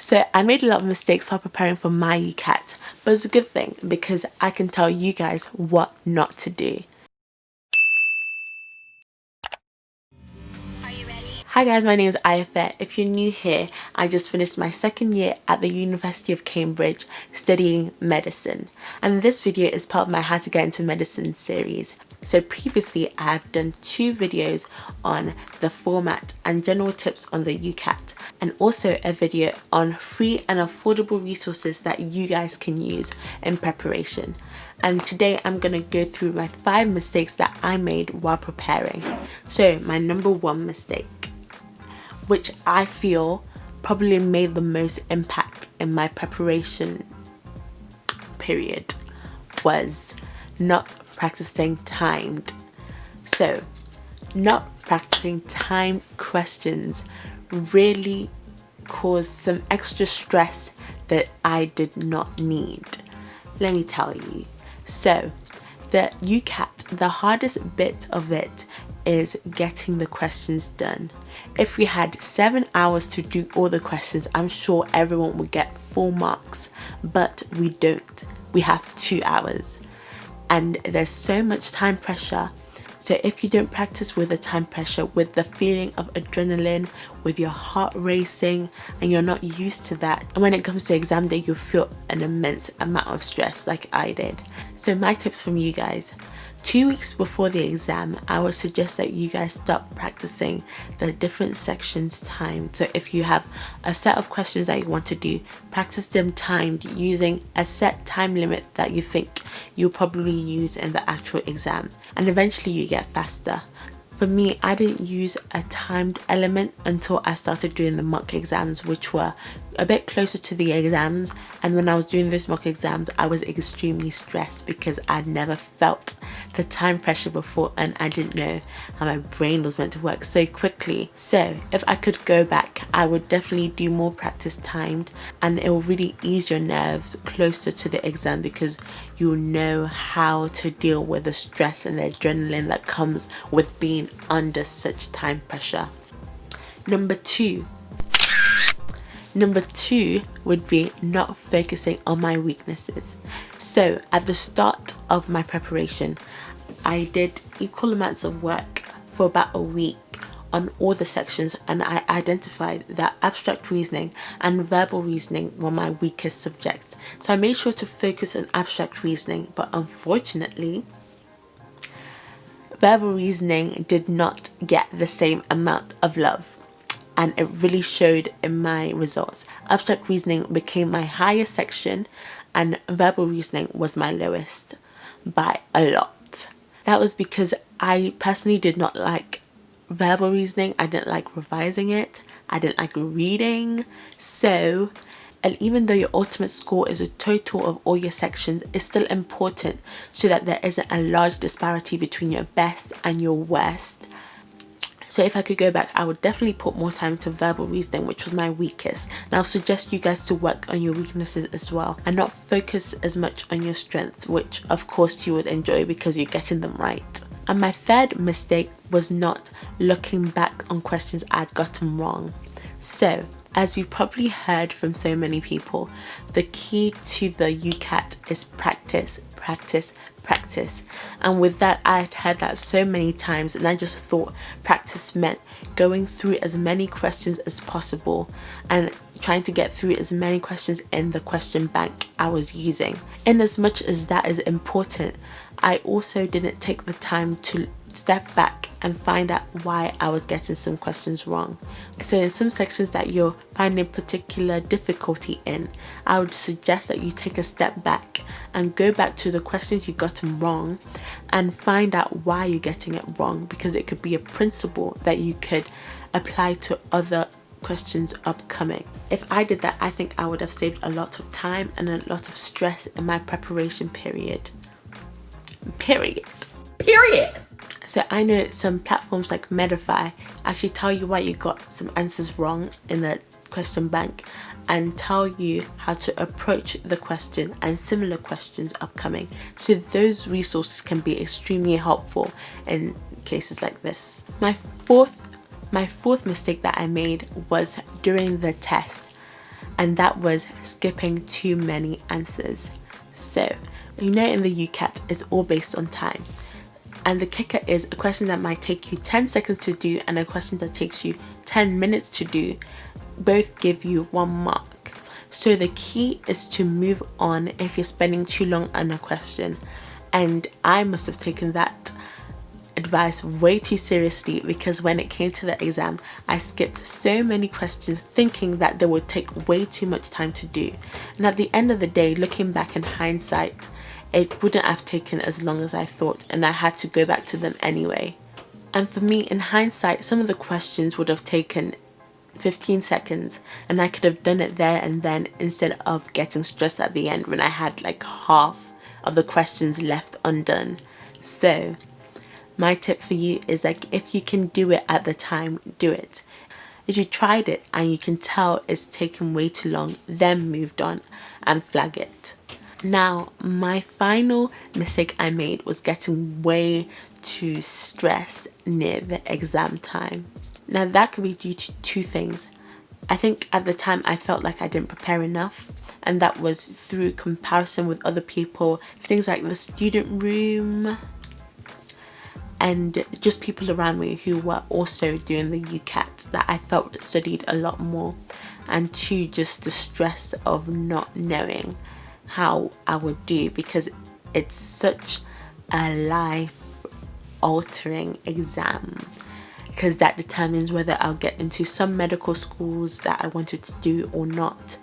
So I made a lot of mistakes while preparing for my UCAT, but it's a good thing because I can tell you guys what not to do. Hi guys, my name is Ayanfe. If you're new here, I just finished my second year at the University of Cambridge studying medicine. And this video is part of my How to Get Into Medicine series. So previously I have done 2 videos on the format and general tips on the UCAT, and also a video on free and affordable resources that you guys can use in preparation. And today I'm going to go through my 5 mistakes that I made while preparing. So my number 1 mistake, which I feel probably made the most impact in my preparation period, was not practicing timed. So not practicing timed questions really caused some extra stress that I did not need. Let me tell you. So the UCAT, the hardest bit of it is getting the questions done. If we had 7 hours to do all the questions, I'm sure everyone would get full marks, but we don't. We have 2 hours and there's so much time pressure. So if you don't practice with the time pressure, with the feeling of adrenaline, with your heart racing, and you're not used to that, and when it comes to exam day, you'll feel an immense amount of stress like I did. So my tips from you guys: 2 weeks before the exam, I would suggest that you guys start practicing the different sections timed. So if you have a set of questions that you want to do, practice them timed using a set time limit that you think you'll probably use in the actual exam, and eventually you get faster. For me, I didn't use a timed element until I started doing the mock exams, which were a bit closer to the exams. And when I was doing those mock exams, I was extremely stressed because I'd never felt the time pressure before, and I didn't know how my brain was meant to work so quickly. So if I could go back, I would definitely do more practice timed, and it will really ease your nerves closer to the exam because you'll know how to deal with the stress and the adrenaline that comes with being under such time pressure. Number two would be not focusing on my weaknesses. So at the start of my preparation, I did equal amounts of work for about a week on all the sections, and I identified that abstract reasoning and verbal reasoning were my weakest subjects. So I made sure to focus on abstract reasoning, but unfortunately verbal reasoning did not get the same amount of love, and it really showed in my results. Abstract reasoning became my highest section and verbal reasoning was my lowest by a lot. That was because I personally did not like verbal reasoning. I didn't like revising it. I didn't like reading. So, and even though your ultimate score is a total of all your sections, it's still important so that there isn't a large disparity between your best and your worst. So if I could go back, I would definitely put more time to verbal reasoning, which was my weakest. And I'll suggest you guys to work on your weaknesses as well and not focus as much on your strengths, which of course you would enjoy because you're getting them right. And my third mistake was not looking back on questions I'd gotten wrong. So as you've probably heard from so many people, the key to the UCAT is practice, practice, practice. And with that, I had heard that so many times, and I just thought practice meant going through as many questions as possible and trying to get through as many questions in the question bank I was using. In as much as that is important, I also didn't take the time to step back and find out why I was getting some questions wrong. So in some sections that you're finding particular difficulty in, I would suggest that you take a step back and go back to the questions you've gotten wrong and find out why you're getting it wrong, because it could be a principle that you could apply to other questions upcoming. If I did that, I think I would have saved a lot of time and a lot of stress in my preparation period. So I know that some platforms like Medify actually tell you why you got some answers wrong in the question bank and tell you how to approach the question and similar questions upcoming. So those resources can be extremely helpful in cases like this. My fourth mistake that I made was during the test. and that was skipping too many answers. So, you know, in the UCAT, it's all based on time. And the kicker is a question that might take you 10 seconds to do and a question that takes you 10 minutes to do both give you 1 mark. So the key is to move on if you're spending too long on a question. And I must have taken that advice way too seriously, because when it came to the exam, I skipped so many questions thinking that they would take way too much time to do. And at the end of the day, looking back in hindsight, it wouldn't have taken as long as I thought, and I had to go back to them anyway. And for me, in hindsight, some of the questions would have taken 15 seconds and I could have done it there and then, instead of getting stressed at the end when I had like half of the questions left undone. So my tip for you is, like, if you can do it at the time, do it. If you tried it and you can tell it's taken way too long, then moved on and flag it. Now, my final mistake I made was getting way too stressed near the exam time. Now, that could be due to 2 things. I think at the time I felt like I didn't prepare enough, and that was through comparison with other people, things like the student room and just people around me who were also doing the UCAT that I felt studied a lot more. And 2, just the stress of not knowing how I would do, because it's such a life altering exam, because that determines whether I'll get into some medical schools that I wanted to do or not.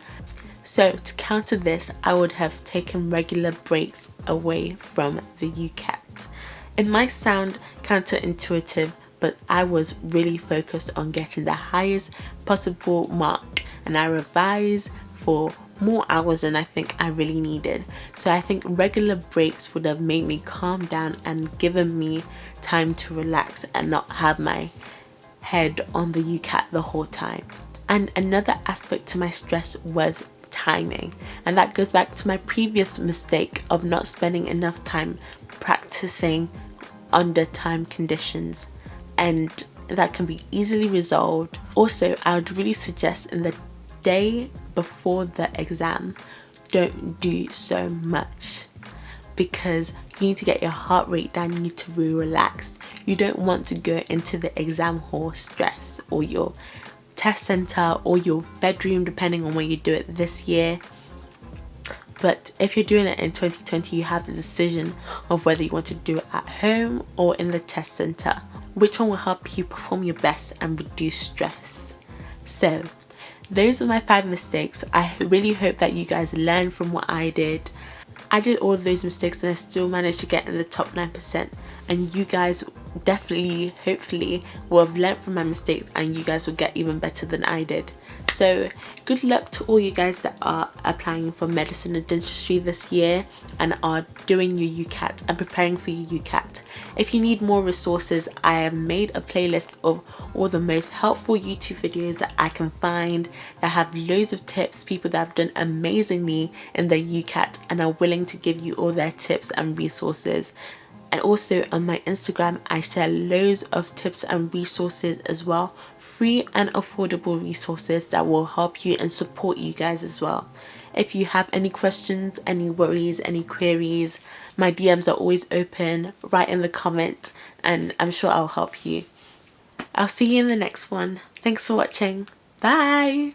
So to counter this, I would have taken regular breaks away from the UCAT. It might sound counterintuitive, but I was really focused on getting the highest possible mark, and I revised for more hours than I think I really needed. So I think regular breaks would have made me calm down and given me time to relax and not have my head on the UCAT the whole time. And another aspect to my stress was timing, and that goes back to my previous mistake of not spending enough time practicing under time conditions, and that can be easily resolved. Also, I would really suggest in the day before the exam, don't do so much, because you need to get your heart rate down, you need to be relaxed. You don't want to go into the exam hall stressed, or your test center, or your bedroom, depending on where you do it this year. But if you're doing it in 2020, you have the decision of whether you want to do it at home or in the test center. Which one will help you perform your best and reduce stress? So those are my 5 mistakes. I really hope that you guys learned from what I did. I did all those mistakes and I still managed to get in the top 9%. And you guys definitely, hopefully, will have learned from my mistakes and you guys will get even better than I did. So good luck to all you guys that are applying for medicine and dentistry this year and are doing your UCAT and preparing for your UCAT. If you need more resources, I have made a playlist of all the most helpful YouTube videos that I can find that have loads of tips, people that have done amazingly in their UCAT and are willing to give you all their tips and resources. And also on my Instagram, I share loads of tips and resources as well, free and affordable resources that will help you and support you guys as well. If you have any questions, any worries, any queries, my DMs are always open. Write in the comment and I'm sure I'll help you. I'll see you in the next one. Thanks for watching. Bye!